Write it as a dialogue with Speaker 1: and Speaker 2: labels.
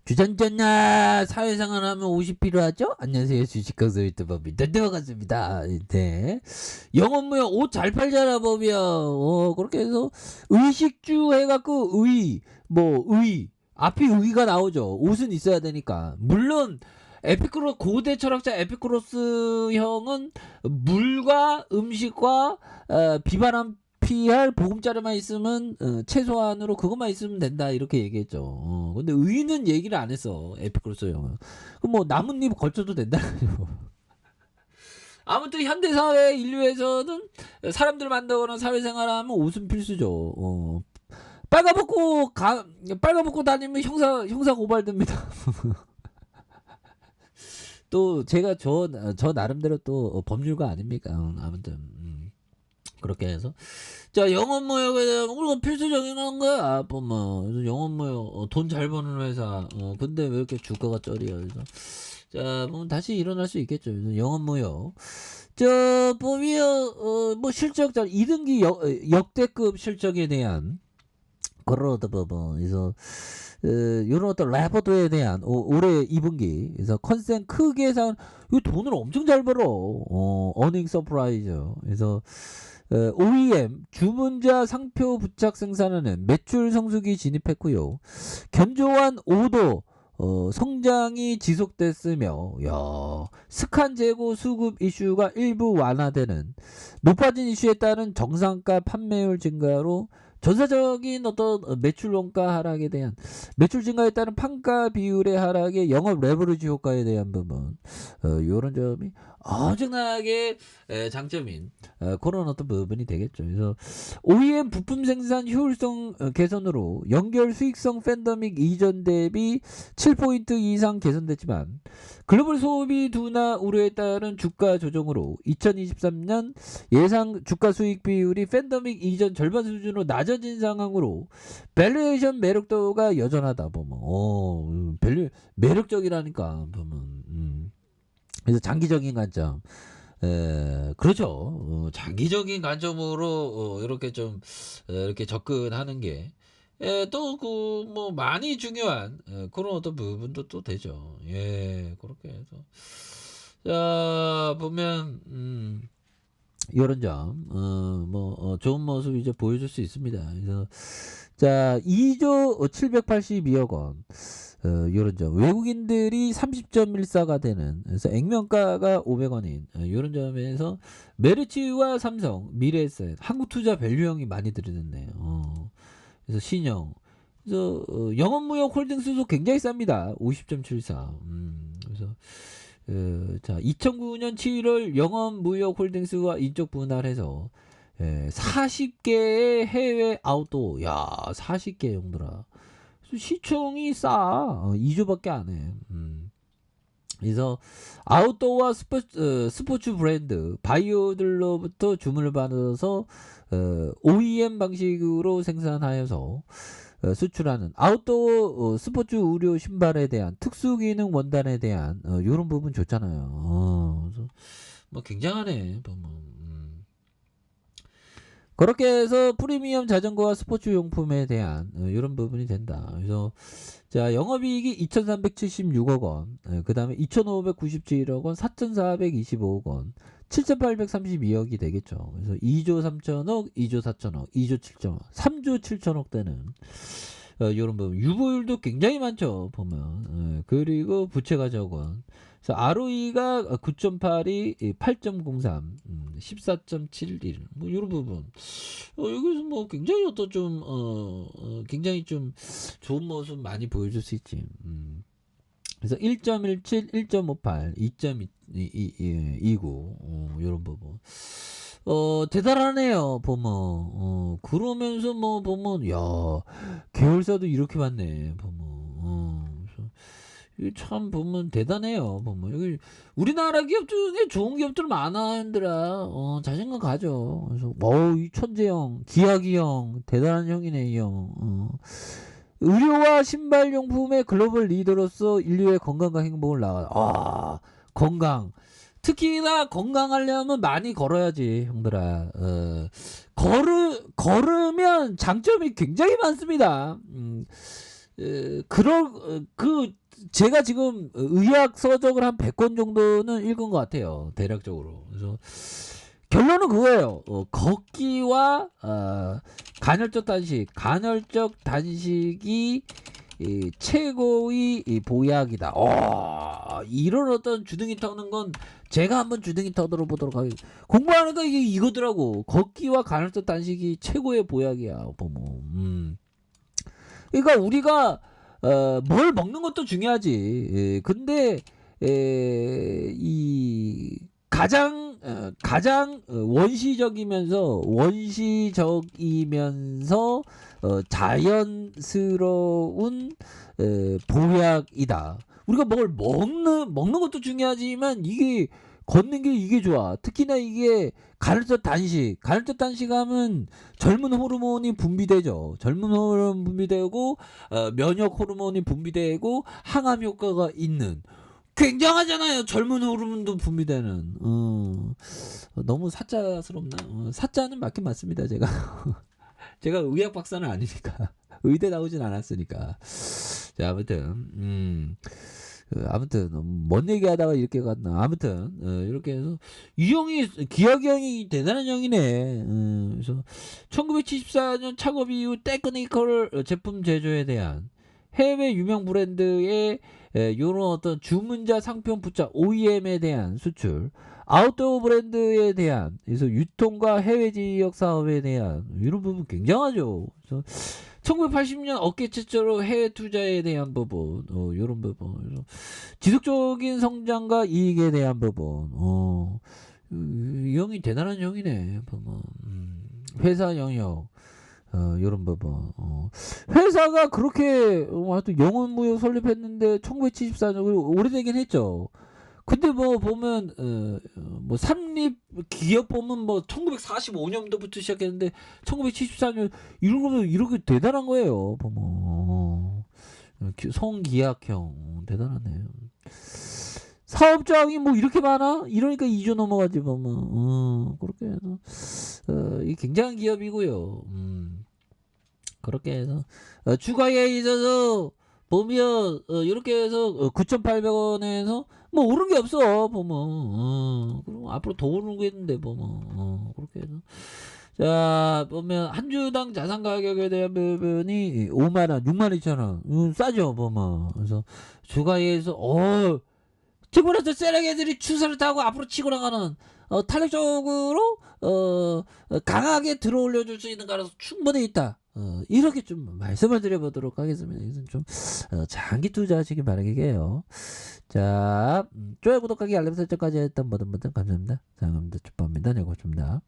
Speaker 1: 주전전야 사회생활 하면 옷이 필요하죠? 안녕하세요. 주식강사 유튜버입니다. 네, 반갑습니다. 네. 영업무용 옷 잘 팔잖아, 보면. 그렇게 해서 의식주 해갖고 앞이 의가 나오죠. 옷은 있어야 되니까. 물론, 고대 철학자 에피쿠로스 형은 물과 음식과 비바람 피할 보금자리만 있으면 최소한으로 그것만 있으면 된다 이렇게 얘기했죠. 근데 의는 얘기를 안 했어 에피쿠로스 형은. 그럼 뭐 나뭇잎 걸쳐도 된다. 아무튼 현대사회 인류에서는 사람들 만나거나 사회생활하면 옷은 필수죠. 빨가벗고 다니면 형사 고발됩니다. 또 제가 저 나름대로 또 법률가 아닙니까? 아무튼 그렇게 해서 자 영업무역에 대한 우리가 필수적인 건 거야. 보면 영업무역 돈 잘 버는 회사. 근데 왜 이렇게 주가가 쩌리야? 그래서 자 보면 다시 일어날 수 있겠죠. 그래서 영업무역 저 보면 뭐 실적 잘 2등기 역대급 실적에 대한 그런 어떤 부분 그래서 이런 어떤 레포트에 대한 올해 2분기 그래서 컨센 크게 산 이거 돈을 엄청 잘 벌어. 어닝 서프라이즈 그래서 OEM 주문자 상표 부착 생산하는 매출 성수기 진입했고요. 견조한 오도 성장이 지속됐으며 스칸 재고 수급 이슈가 일부 완화되는 높아진 이슈에 따른 정상가 판매율 증가로 전사적인 어떤 매출 원가 하락에 대한 매출 증가에 따른 판가 비율의 하락에 영업 레버리지 효과에 대한 부분 이런 점이 엄청나게 장점인 그런 어떤 부분이 되겠죠. 그래서 OEM 부품 생산 효율성 개선으로 연결 수익성 팬데믹 이전 대비 7포인트 이상 개선됐지만 글로벌 소비 둔화 우려에 따른 주가 조정으로 2023년 예상 주가 수익 비율이 팬데믹 이전 절반 수준으로 낮아진 상황으로 밸류에이션 매력도가 여전하다 보면 매력적이라니까 보면 그래서 장기적인 관점 그렇죠. 장기적인 관점으로 이렇게 좀 이렇게 접근하는 게 또 그 뭐 많이 중요한 그런 어떤 부분도 또 되죠. 예, 그렇게 해서 자 보면 이런 점, 좋은 모습 이제 보여줄 수 있습니다. 그래서 자 2조 782억 원. 요런 점 외국인들이 30.14가 되는 그래서 액면가가 500원인 요런 점에서 메르츠와 삼성, 미래에셋, 한국투자 밸류형이 많이 들어있네요. 그래서 신영 그래서 영업무역 홀딩수도 굉장히 쌉니다. 50.74. 그래서 자 2009년 7월 영업무역 홀딩스와 인적 분할해서 40개의 해외 아웃도어 40개 정도라 시총이 싸. 2조밖에 안 해. 그래서 아웃도어와 스포츠 브랜드 바이오들로부터 주문을 받아서 OEM 방식으로 생산하여서 수출하는 아웃도어 스포츠 의료 신발에 대한 특수 기능 원단에 대한 이런 부분 좋잖아요. 그래서 뭐 굉장하네. 그렇게 해서 프리미엄 자전거와 스포츠 용품에 대한 이런 부분이 된다. 그래서 자 영업이익이 2,376억 원, 그 다음에 2,597억 원, 4,425억 원, 7,832억이 되겠죠. 그래서 2조 3천억, 2조 4천억, 2조 7천억, 3조 7천억 되는 이런 부분. 유보율도 굉장히 많죠. 보면 그리고 부채가 적은. 그래서 ROE가 9.8이 8.03, 14.71, 뭐 이런 부분. 여기서 뭐 굉장히 어떤 좀 굉장히 좀 좋은 모습 많이 보여줄 수 있지. 그래서 1.17, 1.58, 2.29 이런 부분. 대단하네요. 보면 그러면서 뭐 보면 계열사도 이렇게 많네. 보면 참 보면 대단해요. 보면 여기 우리나라 기업 중에 좋은 기업들 많아 힘들아. 자신감 가져. 그래서 이 천재형, 기하기 형, 대단한 형이네 이 형. 의료와 신발용품의 글로벌 리더로서 인류의 건강과 행복을 나가. 건강. 특히나 건강하려면 많이 걸어야지 형들아. 걸으면 장점이 굉장히 많습니다. 제가 지금 의학 서적을 한 100권 정도는 읽은 것 같아요. 대략적으로. 그래서 결론은 그거예요. 걷기와 간헐적 단식이 최고의 보약이다. 이런 어떤 주둥이 터는 건 제가 한번 주둥이 터들어 보도록 하겠습니다. 공부하니까 이게 이거더라고. 걷기와 간헐적 단식이 최고의 보약이야. 그러니까 우리가 뭘 먹는 것도 중요하지. 근데 이 가장 원시적이면서 자연스러운 보약이다. 우리가 뭘 먹는 것도 중요하지만 이게 걷는 게 이게 좋아. 특히나 이게 간헐적 단식하면 젊은 호르몬이 분비되죠. 젊은 호르몬 분비되고 면역 호르몬이 분비되고 항암 효과가 있는 굉장하잖아요. 젊은 호르몬도 분비되는. 너무 사자스럽나? 사자는 맞긴 맞습니다. 제가 제가 의학 박사는 아니니까 의대 나오진 않았으니까. 자, 아무튼 뭔 얘기하다가 이렇게 갔나. 아무튼 이렇게 해서 이 형이 기혁이 형이 대단한 형이네. 그래서 1974년 창업 이후 테크니컬 제품 제조에 대한 해외 유명 브랜드의 요런 어떤 주문자 상표 붙자 OEM에 대한 수출, 아웃도어 브랜드에 대한 그래서 유통과 해외 지역 사업에 대한 이런 부분 굉장하죠. 그래서 1980년 업계 최초로 해외 투자에 대한 부분, 이런 부분, 그래서 지속적인 성장과 이익에 대한 부분, 이 형이 대단한 형이네. 보면. 회사 영역, 이런 부분. 회사가 그렇게 하여튼 영혼무역 설립했는데 1974년 오래되긴 했죠. 근데 뭐 보면 뭐 삼립 기업 보면 뭐 1945년도부터 시작했는데 1974년 이런 거면 이렇게 대단한 거예요. 보면 성기약형 대단하네. 사업장이 뭐 이렇게 많아? 이러니까 2조 넘어가지 보면 그렇게 해서 이 굉장한 기업이고요. 그렇게 해서 주가에 있어서 보면 이렇게 해서 9,800원에서 뭐 오른 게 없어 보면 그럼 앞으로 더 오르는 게 있는데 보면 그렇게 해서 자 보면 한 주당 자산 가격에 대한 부분이 5만원 62,000원 싸죠 보면. 그래서 주가에서 지금부터 쓰레기들이 추세를 타고 앞으로 치고 나가는 탄력적으로 강하게 들어올려줄 수 있는 가능성 충분히 있다. 이렇게 좀 말씀을 드려보도록 하겠습니다. 이것은 좀 장기 투자하시기 바라게요. 자, 좋아요, 구독하기, 알림 설정까지 했던 모든 분들 감사합니다. 장암도 축복합니다. 네, 고맙습니다.